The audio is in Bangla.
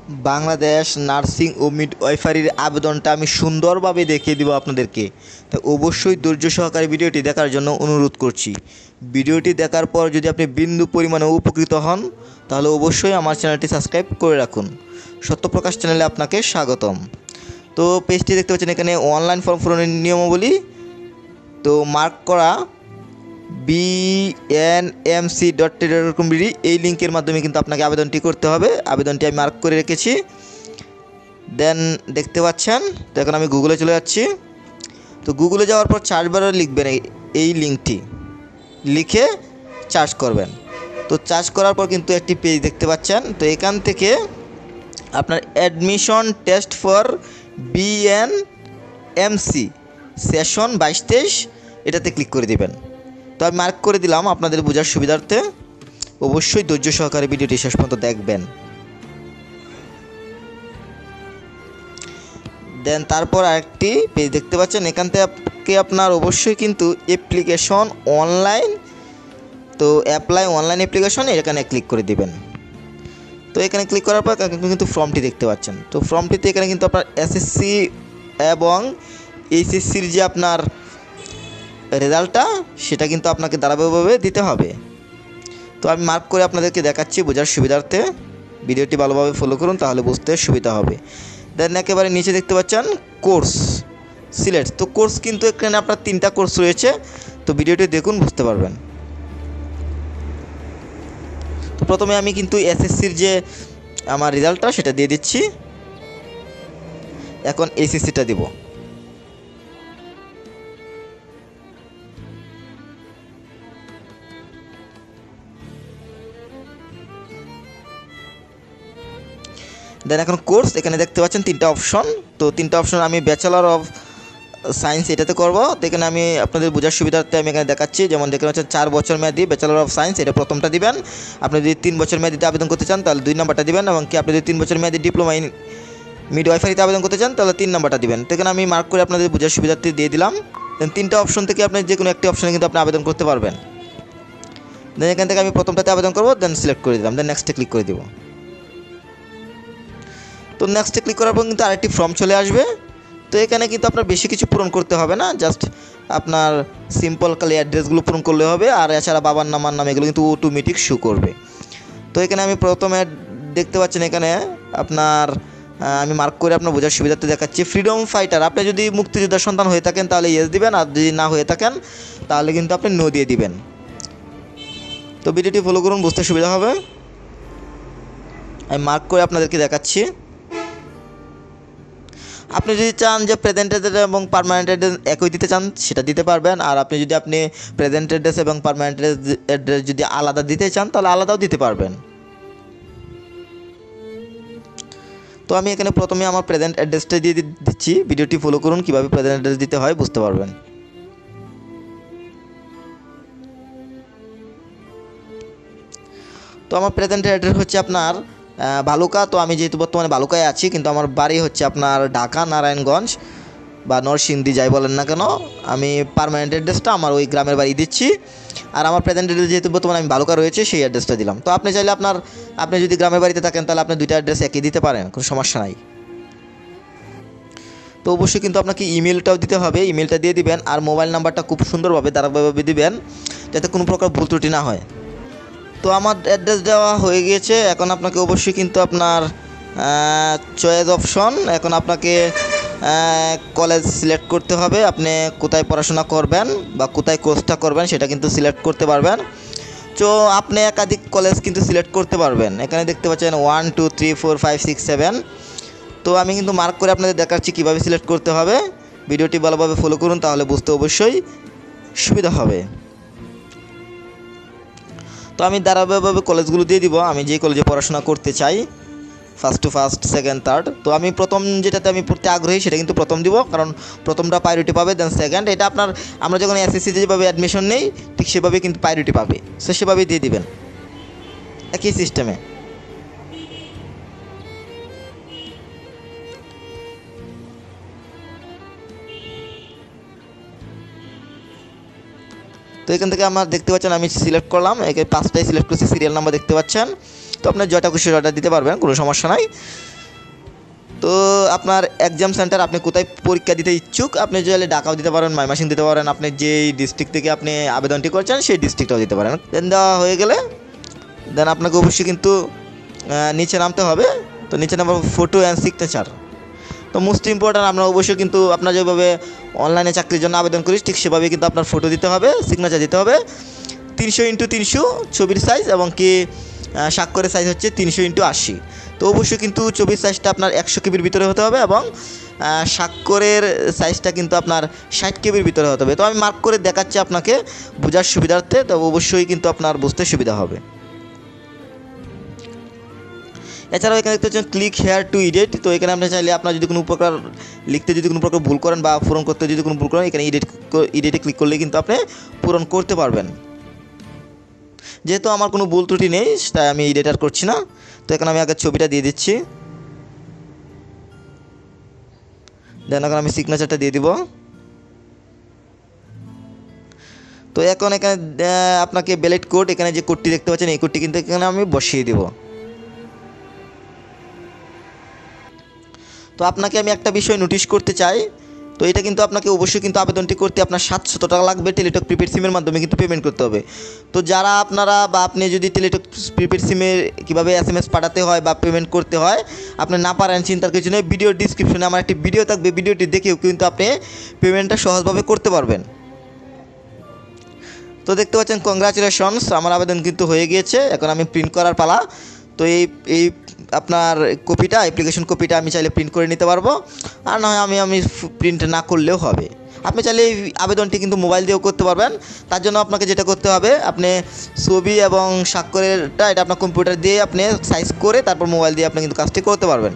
বাংলাদেশ নার্সিং ও মিডওয়াইফারির আবেদনটা আমি সুন্দরভাবে দেখিয়ে দিব আপনাদেরকে। তো অবশ্যই ধৈর্য সহকারে ভিডিওটি দেখার জন্য অনুরোধ করছি। ভিডিওটি দেখার পর যদি আপনি বিন্দু পরিমাণে উপকৃত হন তাহলে অবশ্যই আমার চ্যানেলটি সাবস্ক্রাইব করে রাখুন। সত্যপ্রকাশ চ্যানেলে আপনাকে স্বাগতম। তো পেজটি দেখতে পাচ্ছেন, এখানে অনলাইন ফর্ম পূরণের নিয়মাবলী তো মার্ক করা bnmc.td এই লিঙ্কের মাধ্যমে কিন্তু আপনাকে আবেদনটি করতে হবে। আবেদনটি আমি মার্ক করে রেখেছি। দেন দেখতে পাচ্ছেন, তো এখন আমি গুগলে চলে যাচ্ছি। তো গুগলে যাওয়ার পর সার্চ বারে লিখবেন এই লিঙ্কটি, লিখে সার্চ করবেন। তো সার্চ করার পর কিন্তু একটি পেজ দেখতে পাচ্ছেন। তো এখান থেকে আপনার admission test for BNMC session 22-23 এটাতে ক্লিক করে দিবেন। তো আমি মার্ক করে দিলাম আপনাদের বোঝার সুবিধার্থে। অবশ্যই ধৈর্য সহকারে ভিডিওটি শেষ পর্যন্ত দেখবেন। দেন তারপর আরেকটি পেজ দেখতে পাচ্ছেন, এখান থেকে আপনার অবশ্যই কিন্তু অ্যাপ্লিকেশন অনলাইন, তো অ্যাপ্লাই অনলাইন অ্যাপ্লিকেশন এখানে ক্লিক করে দিবেন। তো এখানে ক্লিক করার পর কিন্তু ফর্মটি দেখতে পাচ্ছেন। তো ফর্মটিতে এখানে কিন্তু আপনার এসএসসি এবং এইচএসসির যে আপনার রেজাল্টটা সেটা কিন্তু আপনাকে ধারাবাহিকভাবে দিতে হবে। তো আমি মার্ক করে আপনাদেরকে দেখাচ্ছি বোঝার সুবিধার্থে। ভিডিওটি ভালোভাবে ফলো করুন, তাহলে বুঝতে সুবিধা হবে। দেন একেবারে নিচে দেখতে পাচ্ছেন কোর্স সিলেক্ট। তো কোর্স কিন্তু এখানে আপনার 3টা কোর্স রয়েছে। তো ভিডিওটি দেখুন, বুঝতে পারবেন। তো প্রথমে আমি কিন্তু এসএসসির যে আমার রেজাল্টটা সেটা দিয়ে দিচ্ছি। এখন এইচএসসিটা দিব। দেন এখন কোর্স এখানে দেখতে পাচ্ছেন 3টা অপশন। তো 3টা অপশন আমি ব্যাচেলর অফ সায়েন্স এটাতে করব। তো এখানে আমি আপনাদের বোঝার সুবিধার্থে আমি এখানে দেখাচ্ছি। যেমন দেখতে পাচ্ছেন 4 বছর মেয়াদি ব্যাচেলর অফ সায়েন্স, এটা প্রথমটা দিবেন। আপনি যদি 3 বছর মেয়াদিতে আবেদন করতে চান তাহলে 2 নম্বরটা দিবেন, এবং কি আপনি যদি 3 বছর মেয়াদি ডিপ্লোমা ইন মিডওয়াইফারিতে আবেদন করতে চান তাহলে 3 নম্বরটা দিবেন। তো এখানে আমি মার্ক করে আপনাদের বোঝার সুবিধার্থে দিয়ে দিলাম। দেন 3টা অপশন থেকে আপনি যে কোনো একটি অপশনে কিন্তু আপনি আবেদন করতে পারবেন। দেন এখান থেকে আমি প্রথমটাতে আবেদন করব, দেন সিলেক্ট করে দিলাম, দেন নেক্সটে ক্লিক করে দেবো। তো নেক্সটে ক্লিক করার পর কিন্তু আরেকটি ফর্ম চলে আসবে। তো এখানে কিন্তু আপনার বেশি কিছু পূরণ করতে হবে না, জাস্ট আপনার সিম্পল খালি অ্যাড্রেসগুলো পূরণ করলে হবে। আর এছাড়া বাবার নাম আর নাম এগুলো কিন্তু অটোমেটিক শো করবে। তো এখানে আমি প্রথমে দেখতে পাচ্ছেন, এখানে আপনার আমি মার্ক করে আপনার বোঝার সুবিধাতে দেখাচ্ছি ফ্রিডম ফাইটার। আপনি যদি মুক্তিযোদ্ধার সন্তান হয়ে থাকেন তাহলে ইয়েস দিবেন, আর যদি না হয়ে থাকেন তাহলে কিন্তু আপনি নো দিয়ে দিবেন। তো ভিডিওটি ফলো করুন, বুঝতে সুবিধা হবে। আমি মার্ক করে আপনাদেরকে দেখাচ্ছি। আপনি যদি চান যে প্রেজেন্ট অ্যাড্রেস এবং পার্মানেন্ট অ্যাড্রেস একই দিতে চান সেটা দিতে পারবেন। আর আপনি যদি প্রেজেন্ট অ্যাড্রেস এবং পার্মানেন্ট অ্যাড্রেস যদি আলাদা দিতে চান তাহলে আলাদাও দিতে পারবেন। তো আমি এখানে প্রথমে আমার প্রেজেন্ট অ্যাড্রেসটা দিয়ে দিচ্ছি। ভিডিওটি ফলো করুন, কীভাবে প্রেজেন্ট অ্যাড্রেস দিতে হয় বুঝতে পারবেন। তো আমার প্রেজেন্ট অ্যাড্রেস হচ্ছে আপনার ভালুকা। তো আমি যেহেতু বর্তমানে ভালুকায় আছি, কিন্তু আমার বাড়ি হচ্ছে আপনার ঢাকা নারায়ণগঞ্জ বা নরসিংদী যাই বলেন না কেন, আমি পার্মানেন্ট অ্যাড্রেসটা আমার ওই গ্রামের বাড়ি দিচ্ছি। আর আমার প্রেজেন্ট অ্যাড্রেস যেহেতু বর্তমানে আমি ভালুকা রয়েছে সেই অ্যাড্রেসটা দিলাম। তো আপনি চাইলে আপনি যদি গ্রামের বাড়িতে থাকেন তাহলে আপনি 2টা অ্যাড্রেস একই দিতে পারেন, কোনো সমস্যা নাই। তো অবশ্যই কিন্তু আপনাকে ইমেলটাও দিতে হবে, ইমেলটা দিয়ে দিবেন। আর মোবাইল নাম্বারটা খুব সুন্দরভাবে ধারাবাহিকভাবে দিবেন যাতে কোনো প্রকার ভুল ত্রুটি না হয়। তো আমার অ্যাড্রেস দেওয়া হয়ে গিয়েছে। এখন আপনাকে অবশ্যই কিন্তু আপনার চয়েস অপশন, এখন আপনাকে কলেজ সিলেক্ট করতে হবে। আপনি কোথায় পড়াশোনা করবেন বা কোথায় কোর্সটা করবেন সেটা কিন্তু সিলেক্ট করতে পারবেন। তো আপনি একাধিক কলেজ কিন্তু সিলেক্ট করতে পারবেন। এখানে দেখতে পাচ্ছেন 1 2 3 4 5 6 7। তো আমি কিন্তু মার্ক করে আপনাদের দেখাচ্ছি কীভাবে সিলেক্ট করতে হবে। ভিডিওটি ভালোভাবে ফলো করুন, তাহলে বুঝতে অবশ্যই সুবিধা হবে। তো আমি ধারাবাহিকভাবে কলেজগুলো দিয়ে দিব। আমি যে কলেজে পড়াশোনা করতে চাই, first to first, second, third. তো আমি প্রথম যেটাতে আমি পড়তে আগ্রহী সেটা কিন্তু প্রথম দিব, কারণ প্রথমটা প্রায়োরিটি পাবে। দেন সেকেন্ড, এটা আমরা যখন এসএসসিতে যেভাবে অ্যাডমিশন নেই ঠিক সেভাবে কিন্তু প্রায়োরিটি পাবে, সো সেভাবেই দিয়ে দিবেন একই সিস্টেমে। তো এখান থেকে আমার দেখতে পাচ্ছেন আমি সিলেক্ট করলাম, একে 5টাই সিলেক্ট করছি, সিরিয়াল নাম্বার দেখতে পাচ্ছেন। তো আপনার যেটা খুশি অর্ডার দিতে পারবেন, কোনো সমস্যা নাই। তো আপনার এক্সাম সেন্টার, আপনি কোথায় পরীক্ষা দিতে ইচ্ছুক, আপনি চাইলে ঢাকাও দিতে পারেন, ময়মনসিং দিতে পারেন, আপনি যেই ডিস্ট্রিক্ট থেকে আপনি আবেদনটি করছেন সেই ডিস্ট্রিক্টটাও দিতে পারেন। দেন দেওয়া হয়ে গেলে দেন আপনাকে অবশ্যই কিন্তু নিচে নামতে হবে। তো নিচে নামার ফটো অ্যান্ড সিগনেচার, তো মোস্ট ইম্পর্ট্যান্ট আমরা অবশ্যই কিন্তু আপনার যেভাবে অনলাইনে চাকরির জন্য আবেদন করি ঠিক সেভাবে কিন্তু আপনার ফটো দিতে হবে, সিগনেচার দিতে হবে। 300x300 ছবির সাইজ এবং কি স্বাক্ষরের সাইজ হচ্ছে 300x80। তো অবশ্যই কিন্তু ছবির সাইজটা আপনার 100 কেবির ভিতরে হতে হবে এবং স্বাক্ষরের সাইজটা কিন্তু আপনার 60 কেবির ভিতরে হতে হবে। তো আমি মার্ক করে দেখাচ্ছি আপনাকে বোঝার সুবিধার্থে, তো অবশ্যই কিন্তু আপনার বুঝতে সুবিধা হবে। এছাড়াও এখানে দেখতে পাচ্ছেন ক্লিক হেয়ার টু এডিট। তো এখানে আপনি চাইলে আপনার যদি কোনো প্রকার লিখতে যদি কোনো প্রকার ভুল করেন বা পূরণ করতে যদি কোনো ভুল করেন, এখানে এডিটে ক্লিক করলে কিন্তু আপনি পূরণ করতে পারবেন। যেহেতু আমার কোনো ভুল ত্রুটি নেই তাই আমি এডিট আর করছি না। তো এখানে আমি আগে ছবিটা দিয়ে দিচ্ছি, দেন এখন আমি সিগনেচারটা দিয়ে দিব। তো এখন এখানে আপনাকে ব্যালেট কোড, এখানে যে কোডটি দেখতে পাচ্ছেন এই কোডটি কিন্তু এখানে আমি বসিয়ে দিব। তো আপনাকে আমি একটা বিষয় নোটিশ করতে চাই, তো এটা কিন্তু আপনাকে অবশ্যই কিন্তু আবেদনটি করতে আপনার 700 টাকা লাগবে, টেলিটক প্রিপেড সিমের মাধ্যমে কিন্তু পেমেন্ট করতে হবে। তো যারা আপনারা বা আপনি যদি টেলিটক প্রিপেড সিমের কীভাবে SMS পাঠাতে হয় বা পেমেন্ট করতে হয় আপনি না পারেন, চিন্তার কিছু নেই, ভিডিওর ডিসক্রিপশনে আমার একটি ভিডিও থাকবে, ভিডিওটি দেখেও কিন্তু আপনি পেমেন্টটা সহজভাবে করতে পারবেন। তো দেখতে পাচ্ছেন কংগ্রাচুলেশনস, আমার আবেদন কিন্তু হয়ে গিয়েছে, এখন আমি প্রিন্ট করার পালা। তো এই আপনার কপিটা, অ্যাপ্লিকেশন কপিটা আমি চাইলে প্রিন্ট করে নিতে পারবো, আর না হয় আমি প্রিন্ট না করলেও হবে। আপনি চাইলে এই আবেদনটি কিন্তু মোবাইল দিয়েও করতে পারবেন। তার জন্য আপনাকে যেটা করতে হবে, আপনি ছবি এবং স্বাক্ষরেরটা এটা আপনার কম্পিউটার দিয়ে আপনি সাইজ করে তারপর মোবাইল দিয়ে আপনি কিন্তু কাজটি করতে পারবেন।